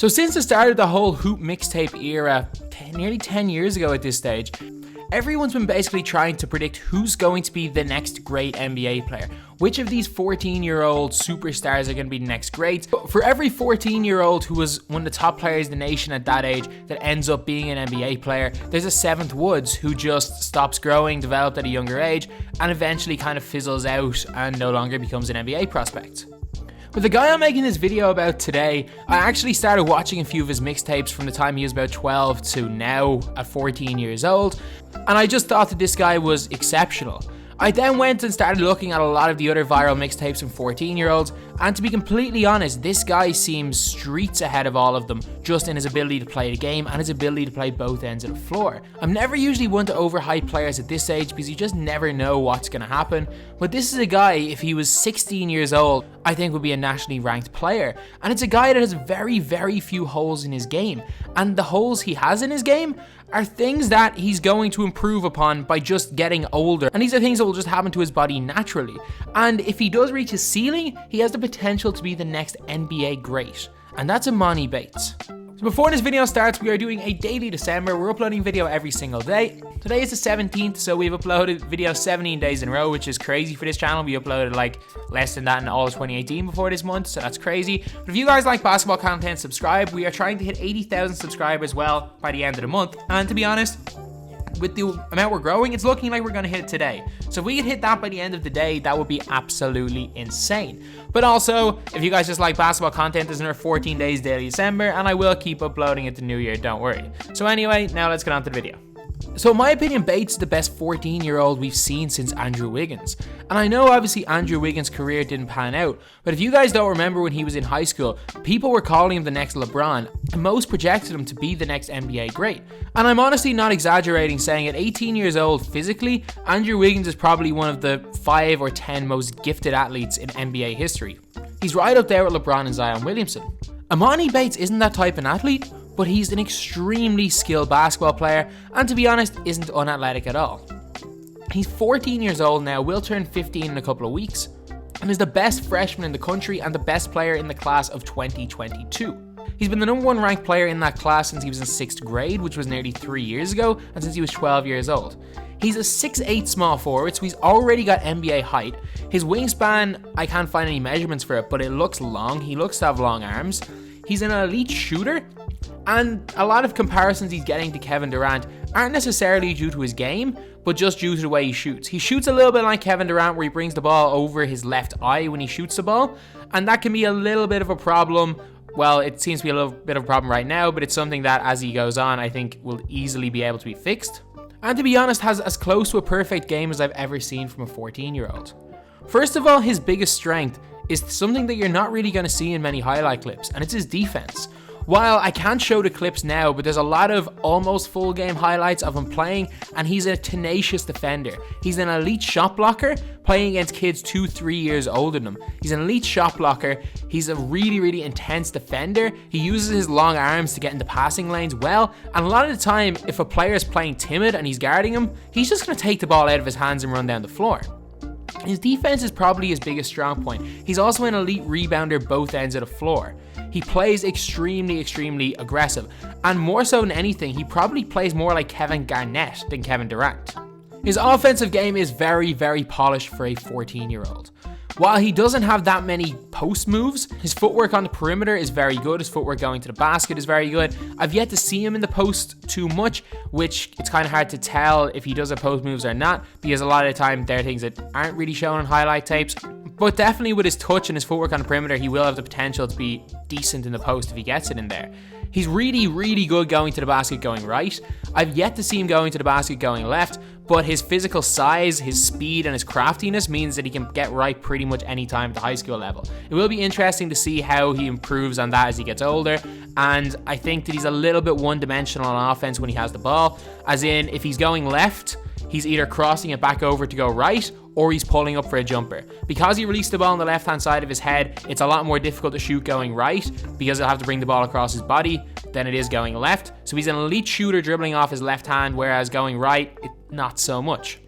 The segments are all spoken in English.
So since the start of the whole hoop mixtape era, nearly 10 years ago at this stage, everyone's been basically trying to predict who's going to be the next great NBA player. Which of these 14-year-old superstars are going to be the next greats? For every 14-year-old who was one of the top players in the nation at that age that ends up being an NBA player, there's a seventh Woods who just stops growing, developed at a younger age, and eventually kind of fizzles out and no longer becomes an NBA prospect. But the guy I'm making this video about today, I actually started watching a few of his mixtapes from the time he was about 12 to now at 14 years old, and I just thought that this guy was exceptional. I then went and started looking at a lot of the other viral mixtapes from 14-year-olds, and to be completely honest, this guy seems streets ahead of all of them, just in his ability to play the game and his ability to play both ends of the floor. I'm never usually one to overhype players at this age because you just never know what's going to happen, but this is a guy, if he was 16 years old, I think would be a nationally ranked player, and it's a guy that has very, very few holes in his game, and the holes he has in his game are things that he's going to improve upon by just getting older, and these are things that will just happen to his body naturally. And if he does reach his ceiling, he has the potential to be the next NBA great, and that's Emoni Bates. So before this video starts, we are doing a daily December. We're uploading video every single day. Today is the 17th, so we've uploaded video 17 days in a row, which is crazy for this channel. We uploaded like less than that in all of 2018 before this month, so that's crazy. But if you guys like basketball content, subscribe. We are trying to hit 80,000 subscribers well by the end of the month, and to be honest, with the amount we're growing, it's looking like we're going to hit it today. So if we could hit that by the end of the day, that would be absolutely insane. But also, if you guys just like basketball content, there's another 14 days daily December, and I will keep uploading it to New Year, don't worry. So anyway, now let's get on to the video. So in my opinion, Bates is the best 14-year-old we've seen since Andrew Wiggins. And I know obviously Andrew Wiggins' career didn't pan out, but if you guys don't remember when he was in high school, people were calling him the next LeBron, and most projected him to be the next NBA great. And I'm honestly not exaggerating saying at 18 years old physically, Andrew Wiggins is probably one of the 5 or 10 most gifted athletes in NBA history. He's right up there with LeBron and Zion Williamson. Emoni Bates isn't that type of athlete, but he's an extremely skilled basketball player, and to be honest, isn't unathletic at all. He's 14 years old now, will turn 15 in a couple of weeks, and is the best freshman in the country and the best player in the class of 2022. He's been the #1 ranked player in that class since he was in 6th grade, which was nearly 3 years ago, and since he was 12 years old. He's a 6'8" small forward, so he's already got NBA height. His wingspan, I can't find any measurements for it, but it looks long. He looks to have long arms. He's an elite shooter, and a lot of comparisons he's getting to Kevin Durant aren't necessarily due to his game, but just due to the way he shoots. He shoots a little bit like Kevin Durant, where he brings the ball over his left eye when he shoots the ball, and that can be a little bit of a problem. Well, it seems to be a little bit of a problem right now, but it's something that as he goes on, I think will easily be able to be fixed. And to be honest, has as close to a perfect game as I've ever seen from a 14-year-old. First of all, his biggest strength is something that you're not really going to see in many highlight clips, and it's his defense. While I can't show the clips now, but there's a lot of almost full game highlights of him playing, and he's a tenacious defender. He's an elite shot blocker, playing against kids 2-3 years older than him. He's an elite shot blocker. He's a really, really intense defender. He uses his long arms to get into passing lanes well, and a lot of the time, if a player is playing timid and he's guarding him, he's just going to take the ball out of his hands and run down the floor. His defense is probably his biggest strong point. He's also an elite rebounder both ends of the floor. He plays extremely aggressive, and more so than anything, he probably plays more like Kevin Garnett than Kevin Durant. His offensive game is very, very polished for a 14-year-old. While he doesn't have that many post moves, his footwork on the perimeter is very good. His footwork going to the basket is very good. I've yet to see him in the post too much, which it's kind of hard to tell if he does have post moves or not, because a lot of the time there are things that aren't really shown in highlight tapes. But definitely with his touch and his footwork on the perimeter, he will have the potential to be decent in the post if he gets it in there. He's really good going to the basket going right. I've yet to see him going to the basket going left, but his physical size, his speed, and his craftiness means that he can get right pretty much any time at the high school level. It will be interesting to see how he improves on that as he gets older, and I think that he's a little bit one-dimensional on offense when he has the ball, as in if he's going left, he's either crossing it back over to go right, or he's pulling up for a jumper. Because he released the ball on the left-hand side of his head, it's a lot more difficult to shoot going right, because he'll have to bring the ball across his body than it is going left. So he's an elite shooter dribbling off his left hand, whereas going right, not so much.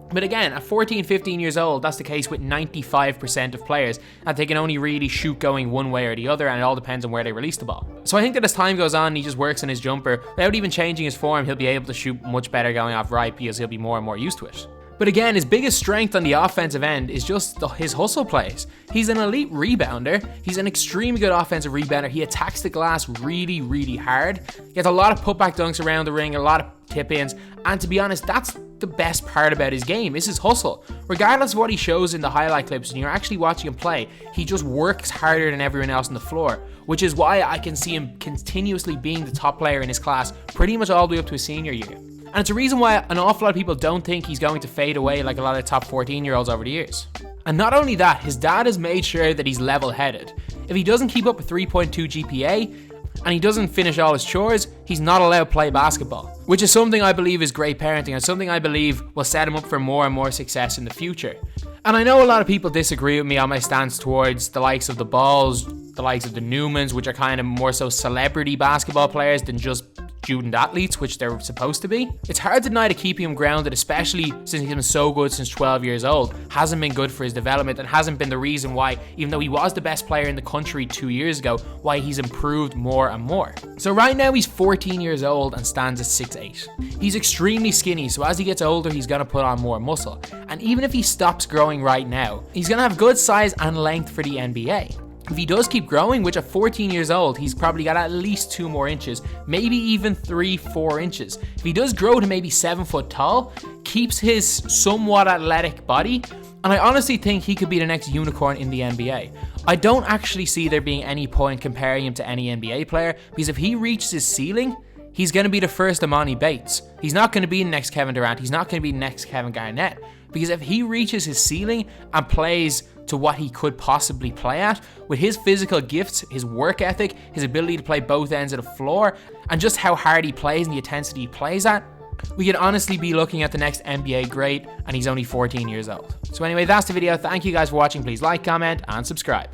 But again, at 14, 15 years old, that's the case with 95% of players, that they can only really shoot going one way or the other, and it all depends on where they release the ball. So I think that as time goes on, he just works on his jumper, without even changing his form, he'll be able to shoot much better going off right because he'll be more and more used to it. But again, his biggest strength on the offensive end is just his hustle plays. He's an elite rebounder. He's an extremely good offensive rebounder. He attacks the glass really, really hard. He gets a lot of putback dunks around the ring, a lot of tip-ins, and to be honest, that's the best part about his game, is his hustle. Regardless of what he shows in the highlight clips, when you're actually watching him play, he just works harder than everyone else on the floor, which is why I can see him continuously being the top player in his class pretty much all the way up to his senior year. And it's a reason why an awful lot of people don't think he's going to fade away like a lot of top 14-year-olds over the years. And not only that, his dad has made sure that he's level-headed. If he doesn't keep up a 3.2 GPA, and he doesn't finish all his chores, he's not allowed to play basketball. Which is something I believe is great parenting, and something I believe will set him up for more and more success in the future. And I know a lot of people disagree with me on my stance towards the likes of the Balls, the likes of the Newmans, which are kind of more so celebrity basketball players than just student athletes, which they're supposed to be. It's hard to deny that keeping him grounded, especially since he's been so good since 12 years old, hasn't been good for his development and hasn't been the reason why, even though he was the best player in the country 2 years ago, why he's improved more and more. So right now he's 14 years old and stands at 6'8". He's extremely skinny, so as he gets older, he's going to put on more muscle. And even if he stops growing right now, he's going to have good size and length for the NBA. If he does keep growing, which at 14 years old, he's probably got at least 2 more inches, maybe even 3-4 inches. If he does grow to maybe 7 foot tall, keeps his somewhat athletic body, and I honestly think he could be the next unicorn in the NBA. I don't actually see there being any point comparing him to any NBA player, because if he reaches his ceiling, he's going to be the first Emoni Bates. He's not going to be the next Kevin Durant. He's not going to be the next Kevin Garnett. Because if he reaches his ceiling and plays to what he could possibly play at, with his physical gifts, his work ethic, his ability to play both ends of the floor, and just how hard he plays and the intensity he plays at, we could honestly be looking at the next NBA great, and he's only 14 years old. So anyway, that's the video. Thank you guys for watching. Please like, comment, and subscribe.